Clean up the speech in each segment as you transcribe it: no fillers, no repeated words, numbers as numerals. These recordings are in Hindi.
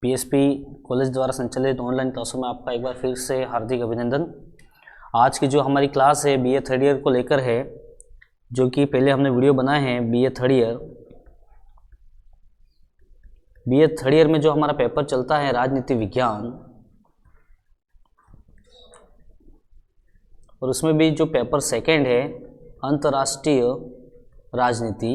पीएसपी कॉलेज द्वारा संचालित ऑनलाइन क्लासों में आपका एक बार फिर से हार्दिक अभिनंदन। आज की जो हमारी क्लास है बीए थर्ड ईयर को लेकर है, जो कि पहले हमने वीडियो बनाए हैं बीए थर्ड ईयर में जो हमारा पेपर चलता है राजनीति विज्ञान, और उसमें भी जो पेपर सेकंड है अंतर्राष्ट्रीय राजनीति,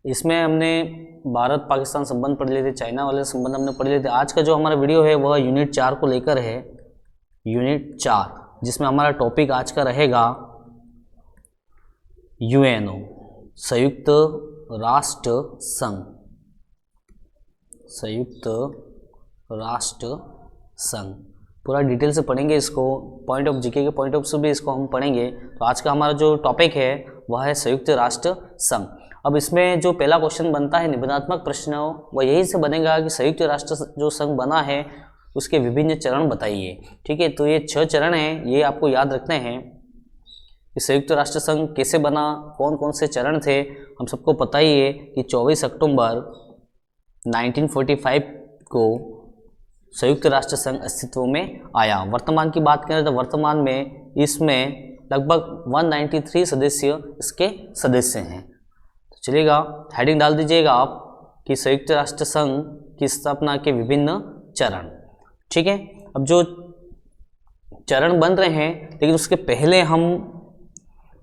इसमें हमने भारत पाकिस्तान संबंध पढ़ लिए थे, चाइना वाले संबंध हमने पढ़ लिए थे। आज का जो हमारा वीडियो है वह यूनिट 4 को लेकर है, यूनिट 4, जिसमें हमारा टॉपिक आज का रहेगा यूएनओ, संयुक्त राष्ट्र संघ। पूरा डिटेल से पढ़ेंगे इसको, पॉइंट ऑफ जीके के पॉइंट ऑफ से भी इसको हम पढ़ेंगे। तो आज का हमारा जो टॉपिक है वह है संयुक्त राष्ट्र संघ। अब इसमें जो पहला क्वेश्चन बनता है निबंधात्मक प्रश्न, वह यही से बनेगा कि संयुक्त राष्ट्र जो संघ बना है उसके विभिन्न चरण बताइए। ठीक है, तो ये 6 चरण हैं, ये आपको याद रखने हैं कि संयुक्त राष्ट्र संघ कैसे बना, कौन कौन से चरण थे। हम सबको पता ही है कि 24 अक्टूबर 1945 को संयुक्त राष्ट्र संघ अस्तित्व में आया। वर्तमान की बात करें तो वर्तमान में इसमें लगभग 193 सदस्य इसके सदस्य हैं। तो चलिएगा, हेडिंग डाल दीजिएगा आप कि संयुक्त राष्ट्र संघ की स्थापना के विभिन्न चरण। ठीक है, अब जो चरण बन रहे हैं, लेकिन उसके पहले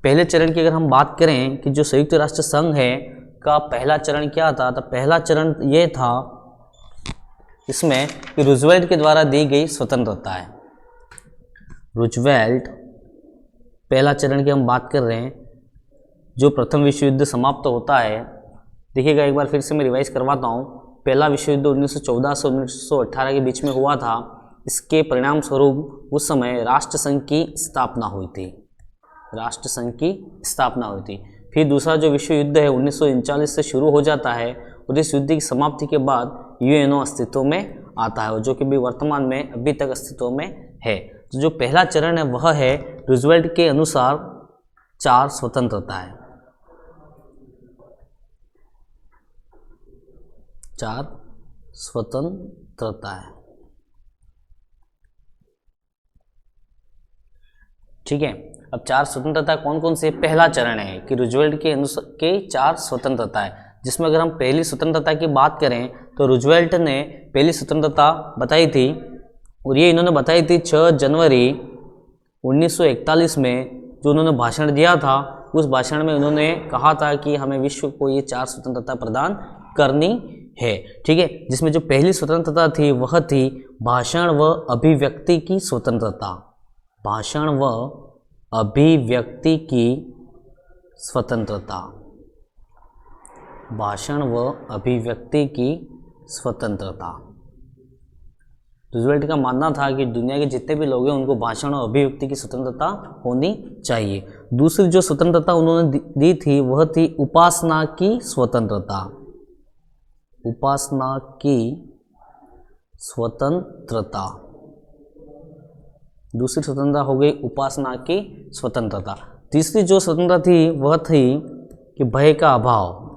पहले चरण की अगर हम बात करें कि जो संयुक्त राष्ट्र संघ है का पहला चरण क्या था, तो पहला चरण ये था इसमें कि रूजवेल्ट के द्वारा दी गई स्वतंत्रता है। रूजवेल्ट पहला चरण की हम बात कर रहे हैं, जो प्रथम विश्व युद्ध समाप्त होता है। देखिएगा, एक बार फिर से मैं रिवाइज करवाता हूँ। पहला विश्व युद्ध 1914 से 1918 के बीच में हुआ था। इसके परिणाम स्वरूप उस समय राष्ट्रसंघ की स्थापना हुई थी। फिर दूसरा जो विश्व युद्ध है 1939 से शुरू हो जाता है, और इस युद्ध की समाप्ति के बाद यूएनओ अस्तित्व में आता है, जो कि भी वर्तमान में अभी तक अस्तित्व में है। तो जो पहला चरण है वह है रूजवेल्ट के अनुसार 4 स्वतंत्रता है। 4 स्वतंत्रता है। ठीक है, अब 4 स्वतंत्रता कौन कौन से? पहला चरण है कि रूजवेल्ट के अनुसार के 4 स्वतंत्रता है, जिसमें अगर हम पहली स्वतंत्रता की बात करें तो रूजवेल्ट ने पहली स्वतंत्रता बताई थी, और ये इन्होंने बताई थी 6 जनवरी 1941 में। जो उन्होंने भाषण दिया था, उस भाषण में उन्होंने कहा था कि हमें विश्व को ये 4 स्वतंत्रता प्रदान करनी है। ठीक है, जिसमें जो पहली स्वतंत्रता थी वह थी भाषण व अभिव्यक्ति की स्वतंत्रता। भाषण व अभिव्यक्ति की स्वतंत्रता। भाषण व अभिव्यक्ति की स्वतंत्रता। रूजवेल्ट का मानना था कि दुनिया के जितने भी लोग हैं उनको भाषण और अभिव्यक्ति की स्वतंत्रता होनी चाहिए। दूसरी जो स्वतंत्रता उन्होंने दी थी वह थी उपासना की स्वतंत्रता। उपासना की स्वतंत्रता। दूसरी स्वतंत्रता हो गई उपासना की स्वतंत्रता। तीसरी जो स्वतंत्रता थी वह थी कि भय का अभाव,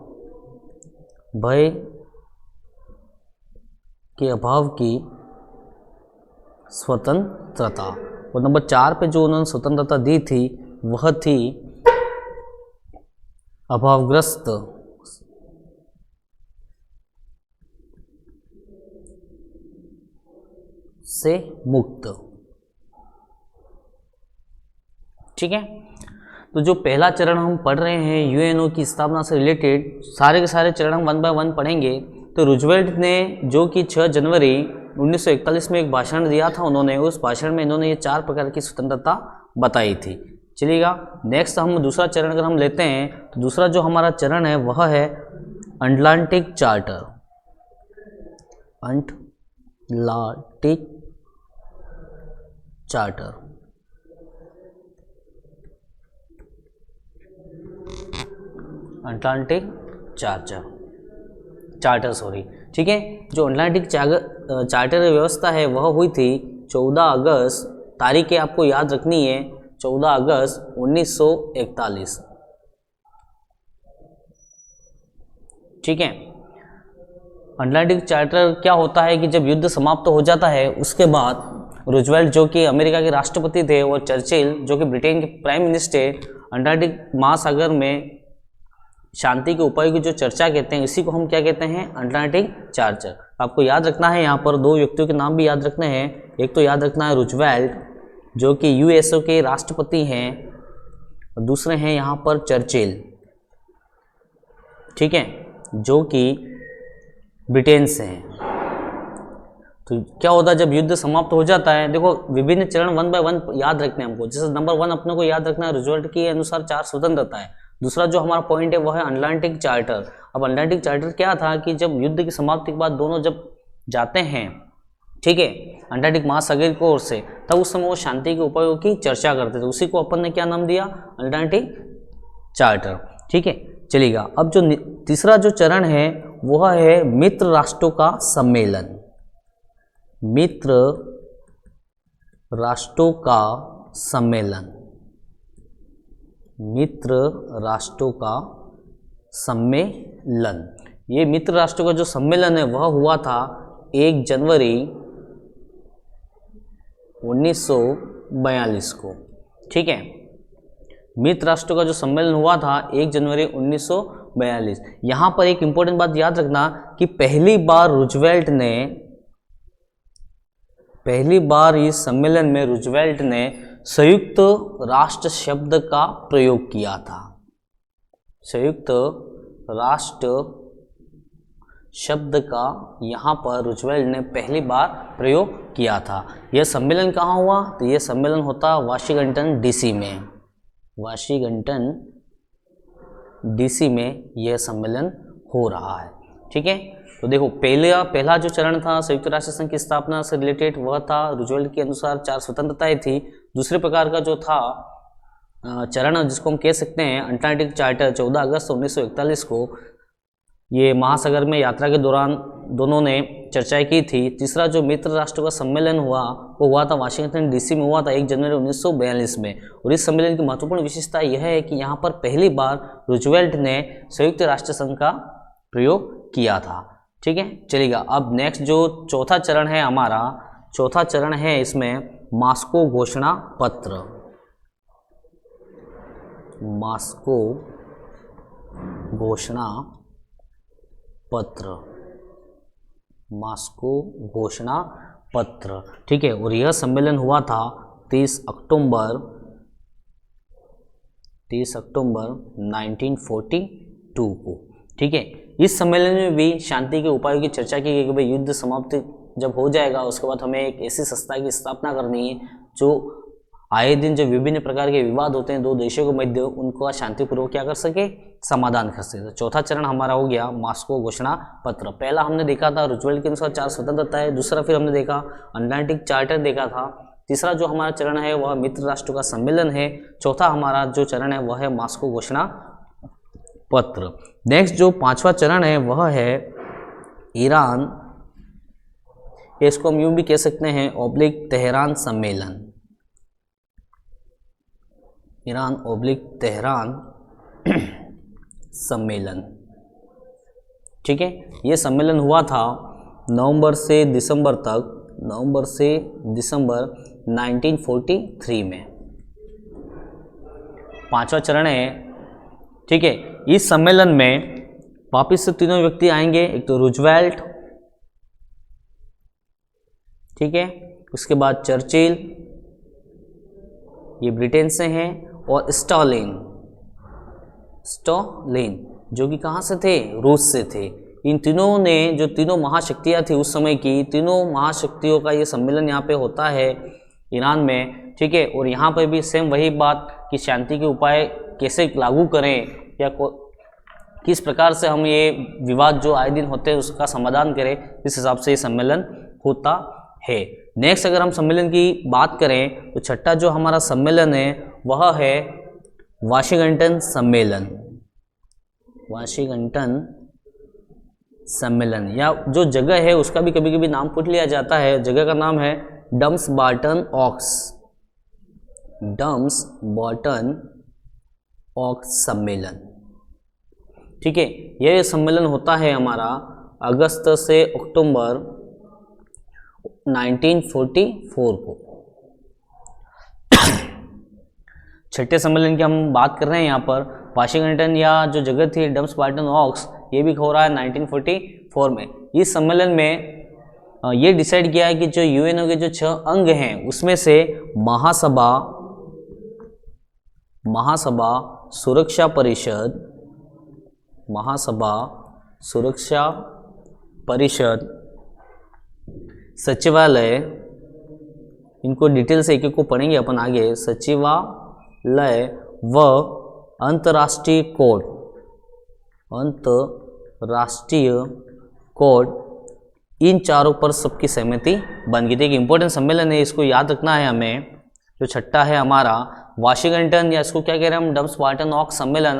भय के अभाव की स्वतंत्रता। और नंबर 4 पे जो उन्होंने स्वतंत्रता दी थी वह थी अभावग्रस्त से मुक्त। ठीक है, तो जो पहला चरण हम पढ़ रहे हैं यूएनओ की स्थापना से रिलेटेड, सारे के सारे चरण हम 1 बाय 1 पढ़ेंगे। तो रूजवेल्ट ने जो कि 6 जनवरी 1941 में एक भाषण दिया था, उन्होंने उस भाषण में इन्होंने ये 4 प्रकार की स्वतंत्रता बताई थी। चलिएगा, नेक्स्ट हम दूसरा चरण अगर हम लेते हैं तो दूसरा जो हमारा चरण है वह है Atlantic charter. Atlantic charter. Atlantic charter ठीक है। जो अटलांटिक चार्टर व्यवस्था है वह हुई थी 14 अगस्त तारीखें आपको याद रखनी है, 14 अगस्त 1941। ठीक है। अटलांटिक चार्टर क्या होता है कि जब युद्ध समाप्त हो जाता है उसके बाद रूजवेल्ट जो कि अमेरिका के राष्ट्रपति थे और चर्चिल जो कि ब्रिटेन के प्राइम मिनिस्टर अटलांटिक महासागर में शांति के उपायों की जो चर्चा कहते हैं, इसी को हम क्या कहते हैं, अटलांटिक चार्टर। आपको याद रखना है, यहाँ पर दो व्यक्तियों के नाम भी याद रखने हैं। एक तो याद रखना है रूजवेल्ट जो कि यूएसए के राष्ट्रपति हैं, और दूसरे हैं यहाँ पर चर्चिल, ठीक है, जो कि ब्रिटेन से हैं। तो क्या होता है जब युद्ध समाप्त हो जाता है, देखो विभिन्न चरण 1 बाय 1 याद रखने हैं हमको। जैसे नंबर 1 अपने को याद रखना है रूजवेल्ट के अनुसार 4 स्वतंत्रता है। दूसरा जो हमारा पॉइंट है वह है अटलांटिक चार्टर। अब अटलांटिक चार्टर क्या था कि जब युद्ध की समाप्ति के बाद दोनों जब जाते हैं, ठीक है, अटलांटिक महासागर की ओर से, तब उस समय वो शांति के उपायों की चर्चा करते थे। उसी को अपन ने क्या नाम दिया, अटलांटिक चार्टर। ठीक है, चलिएगा। अब जो तीसरा जो चरण है वह है मित्र राष्ट्रों का सम्मेलन। मित्र राष्ट्रों का सम्मेलन, मित्र राष्ट्रों का सम्मेलन। ये मित्र राष्ट्रों का जो सम्मेलन है वह हुआ था 1 जनवरी 1942 को। ठीक है, मित्र राष्ट्रों का जो सम्मेलन हुआ था 1 जनवरी 1942। यहाँ पर एक इंपॉर्टेंट बात याद रखना कि पहली बार इस सम्मेलन में रूजवेल्ट ने संयुक्त राष्ट्र शब्द का प्रयोग किया था। संयुक्त राष्ट्र शब्द का यहाँ पर रूजवेल्ट ने पहली बार प्रयोग किया था। यह सम्मेलन कहाँ हुआ, तो यह सम्मेलन होता वाशिंगटन डीसी में। वाशिंगटन डीसी में यह सम्मेलन हो रहा है। ठीक है, तो देखो पहला जो चरण था संयुक्त राष्ट्र संघ की स्थापना से रिलेटेड, वह था रूजवेल्ट के अनुसार 4 स्वतंत्रताएं थी। दूसरे प्रकार का जो था चरण, जिसको हम कह सकते हैं अटलांटिक चार्टर, 14 अगस्त 1941 को ये महासागर में यात्रा के दौरान दोनों ने चर्चाएं की थी। तीसरा जो मित्र राष्ट्रों का सम्मेलन हुआ वो हुआ था वाशिंगटन डीसी में, हुआ था 1 जनवरी 1942 में। और इस सम्मेलन की महत्वपूर्ण विशेषता यह है कि यहाँ पर पहली बार रूजवेल्ट ने संयुक्त राष्ट्र संघ का प्रयोग किया था। ठीक है, चलिएगा। अब नेक्स्ट जो चौथा चरण है हमारा, चौथा चरण है इसमें मॉस्को घोषणा पत्र। मॉस्को घोषणा पत्र, मॉस्को घोषणा पत्र। ठीक है, और यह सम्मेलन हुआ था 30 अक्टूबर 1942 को। ठीक है, इस सम्मेलन में भी शांति के उपायों की चर्चा की गई कि भाई युद्ध समाप्ति जब हो जाएगा उसके बाद हमें एक ऐसी संस्था की स्थापना करनी है जो आए दिन जो विभिन्न प्रकार के विवाद होते हैं दो देशों के मध्य, उनको शांतिपूर्वक क्या कर सके, समाधान कर सके। तो चौथा चरण हमारा हो गया मॉस्को घोषणा पत्र। पहला हमने देखा था रूजवेल्ट के अनुसार 4 स्वतंत्रता है। दूसरा फिर हमने देखा अटलांटिक चार्टर देखा था। तीसरा जो हमारा चरण है वह मित्र राष्ट्रों का सम्मेलन है। चौथा हमारा जो चरण है वह है मॉस्को घोषणा पत्र। नेक्स्ट जो 5वां चरण है वह है ईरान, इसको हम यूं भी कह सकते हैं / तेहरान सम्मेलन। ईरान / तेहरान सम्मेलन। ठीक है, ये सम्मेलन हुआ था नवंबर से दिसंबर 1943 में। 5वां चरण है। ठीक है, इस सम्मेलन में वापिस से तीनों व्यक्ति आएंगे, एक तो रूजवेल्ट, ठीक है, उसके बाद चर्चिल, ये ब्रिटेन से हैं, और स्टालिन जो कि कहाँ से थे, रूस से थे। इन तीनों ने, जो तीनों महाशक्तियाँ थी उस समय की, तीनों महाशक्तियों का ये सम्मेलन यहाँ पे होता है ईरान में। ठीक है, और यहाँ पर भी सेम वही बात कि शांति के उपाय कैसे लागू करें या किस प्रकार से हम ये विवाद जो आए दिन होते हैं उसका समाधान करें, इस हिसाब से ये सम्मेलन होता है। नेक्स्ट अगर हम सम्मेलन की बात करें तो छठा जो हमारा सम्मेलन है वह है वाशिंगटन सम्मेलन। वाशिंगटन सम्मेलन, या जो जगह है उसका भी कभी कभी नाम पूछ लिया जाता है। जगह का नाम है Dumbarton Oaks. Dumbarton Oaks सम्मेलन। ठीक है, यह सम्मेलन होता है हमारा अगस्त से अक्टूबर 1944 को। छठे सम्मेलन की हम बात कर रहे हैं यहाँ पर, वाशिंगटन या जो जगह थी डम्स बॉटन ऑक्स, ये भी हो रहा है 1944 में। इस सम्मेलन में ये डिसाइड किया है कि जो यूएनओ के जो 6 अंग हैं उसमें से महासभा सुरक्षा परिषद, सचिवालय, इनको डिटेल से एक एक को पढ़ेंगे अपन आगे, सचिवालय व अंतर्राष्ट्रीय कोड, इन चारों पर सबकी सहमति बन गई थी। एक इंपॉर्टेंट सम्मेलन है, इसको याद रखना है हमें। जो छठा है हमारा वाशिंगटन, या इसको क्या कह रहे हैं हम, डम्स बॉटन ऑक्स सम्मेलन,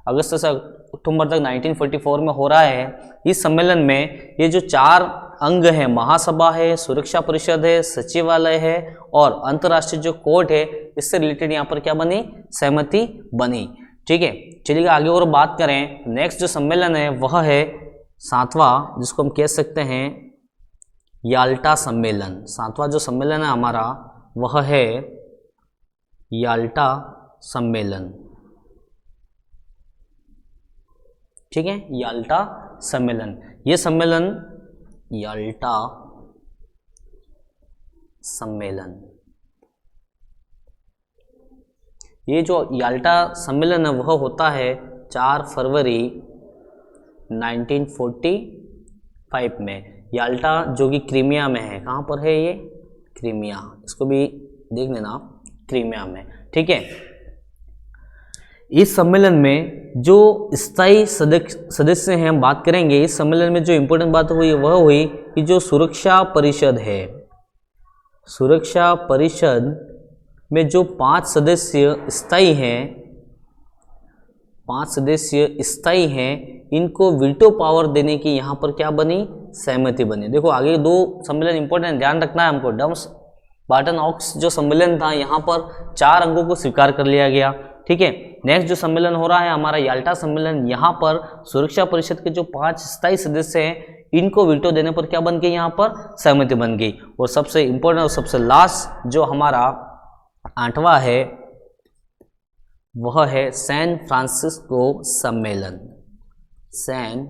अगस्त से अक्टूबर तक 1944 में हो रहा है। इस सम्मेलन में ये जो 4 अंग हैं, महासभा है, सुरक्षा परिषद है, सचिवालय है और अंतर्राष्ट्रीय जो कोर्ट है, इससे रिलेटेड यहाँ पर क्या बनी, सहमति बनी। ठीक है, चलिए आगे और बात करें। नेक्स्ट जो सम्मेलन है वह है 7वां, जिसको हम कह सकते हैं याल्टा सम्मेलन। 7वां जो सम्मेलन है हमारा वह है याल्टा सम्मेलन। ठीक है, याल्टा सम्मेलन, ये सम्मेलन याल्टा सम्मेलन, ये जो याल्टा सम्मेलन है वह होता है 4 फरवरी 1945 में। याल्टा जो कि क्रीमिया में है, कहाँ पर है ये, क्रीमिया, इसको भी देख लेना, क्रीमिया में। ठीक है, इस सम्मेलन में जो स्थायी सदस्य हैं, हम बात करेंगे इस सम्मेलन में जो इंपॉर्टेंट बात हुई वह हुई कि जो सुरक्षा परिषद है, सुरक्षा परिषद में जो 5 सदस्य स्थायी हैं, इनको वीटो पावर देने की यहाँ पर क्या बनी, सहमति बनी। देखो आगे 2 सम्मेलन इंपॉर्टेंट, ध्यान रखना है हमको। डम्स बॉटन ऑक्स जो सम्मेलन था, यहाँ पर 4 अंगों को स्वीकार कर लिया गया। ठीक है, नेक्स्ट जो सम्मेलन हो रहा है हमारा याल्टा सम्मेलन, यहाँ पर सुरक्षा परिषद के जो 5 स्थायी सदस्य हैं, इनको वीटो देने पर क्या बन गई, यहाँ पर सहमति बन गई। और सबसे इंपॉर्टेंट और सबसे लास्ट जो हमारा 8वां है वह है सैन फ्रांसिस्को सम्मेलन। सैन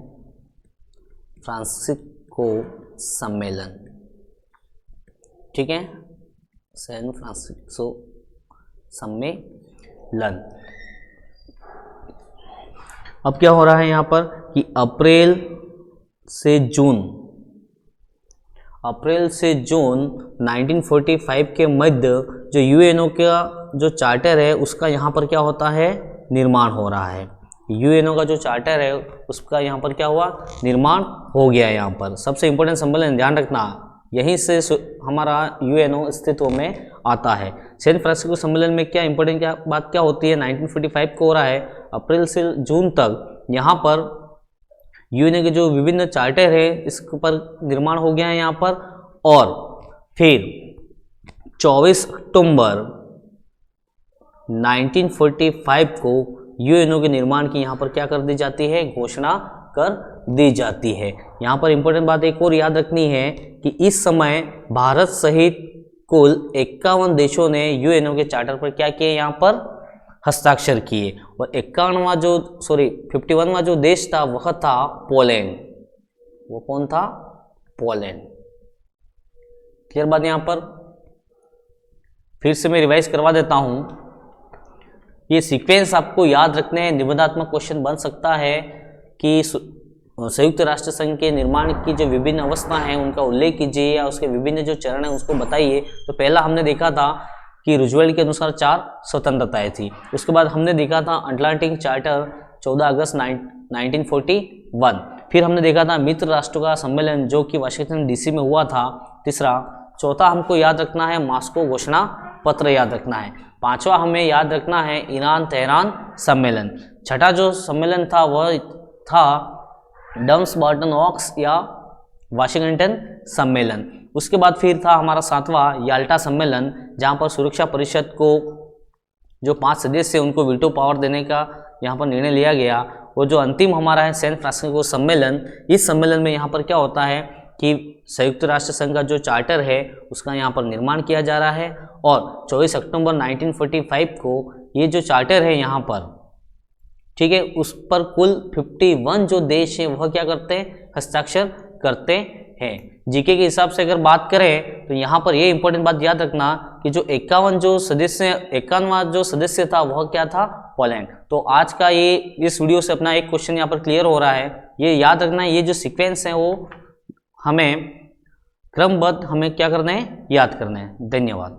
फ्रांसिस्को सम्मेलन, ठीक है, सैन फ्रांसिस्को सम्मेलन। अब क्या हो रहा है यहाँ पर कि अप्रैल से जून 1945 के मध्य जो यूएनओ का जो चार्टर है उसका यहाँ पर क्या होता है, निर्माण हो रहा है। यूएनओ का जो चार्टर है उसका यहाँ पर क्या हुआ, निर्माण हो गया है। यहाँ पर सबसे इंपॉर्टेंट सम्मेलन, ध्यान रखना, यहीं से हमारा यूएनओ अस्तित्व में आता है। सैन फ्रांसिस्को सम्मेलन में क्या इंपॉर्टेंट क्या बात क्या होती है, 1945 को हो रहा है, अप्रैल से जून तक यहाँ पर यूएनओ के जो विभिन्न चार्टर है इसके ऊपर निर्माण हो गया है यहाँ पर। और फिर 24 अक्टूबर 1945 को यूएनओ के निर्माण की यहाँ पर क्या कर दी जाती है, घोषणा कर दी जाती है। यहाँ पर इंपॉर्टेंट बात एक और याद रखनी है कि इस समय भारत सहित कुल 51 देशों ने यूएनओ के चार्टर पर क्या किए, यहाँ पर हस्ताक्षर किए। और 51वां जो देश था वह था पोलैंड। वो कौन था, पोलैंड। क्लियर बात यहाँ पर, फिर से मैं रिवाइज करवा देता हूँ। ये सीक्वेंस आपको याद रखने हैं, निबंधात्मक क्वेश्चन बन सकता है कि संयुक्त राष्ट्र संघ के निर्माण की जो विभिन्न अवस्था हैं उनका उल्लेख कीजिए या उसके विभिन्न जो चरण हैं उसको बताइए। तो पहला हमने देखा था कि रूजवेल्ट के अनुसार 4 स्वतंत्रताएं थी। उसके बाद हमने देखा था अटलांटिक चार्टर 14 अगस्त 1941। फिर हमने देखा था मित्र राष्ट्रों का सम्मेलन जो कि वाशिंगटन डीसी में हुआ था, तीसरा। चौथा हमको याद रखना है मॉस्को घोषणा पत्र याद रखना है। 5वां हमें याद रखना है ईरान तेहरान सम्मेलन। छठा जो सम्मेलन था वह था डम्स बॉटन ऑक्स या वाशिंगटन सम्मेलन। उसके बाद फिर था हमारा 7वां याल्टा सम्मेलन, जहाँ पर सुरक्षा परिषद को जो 5 सदस्य हैं उनको वीटो पावर देने का यहाँ पर निर्णय लिया गया। और जो अंतिम हमारा है सैन फ्रांसिस्को सम्मेलन, इस सम्मेलन में यहाँ पर क्या होता है कि संयुक्त राष्ट्र संघ का जो चार्टर है उसका यहाँ पर निर्माण किया जा रहा है। और 24 अक्टूबर 1945 को ये जो चार्टर है यहाँ पर, ठीक है, उस पर कुल 51 जो देश हैं वह क्या करते हैं, हस्ताक्षर करते हैं। जीके के हिसाब से अगर बात करें तो यहाँ पर ये इंपॉर्टेंट बात याद रखना कि जो 51वां जो सदस्य था वह क्या था, पोलैंड। तो आज का ये इस वीडियो से अपना एक क्वेश्चन यहाँ पर क्लियर हो रहा है। ये याद रखना है, ये जो सीक्वेंस है वो हमें क्रमबद्ध हमें क्या करना है, याद करना है। धन्यवाद।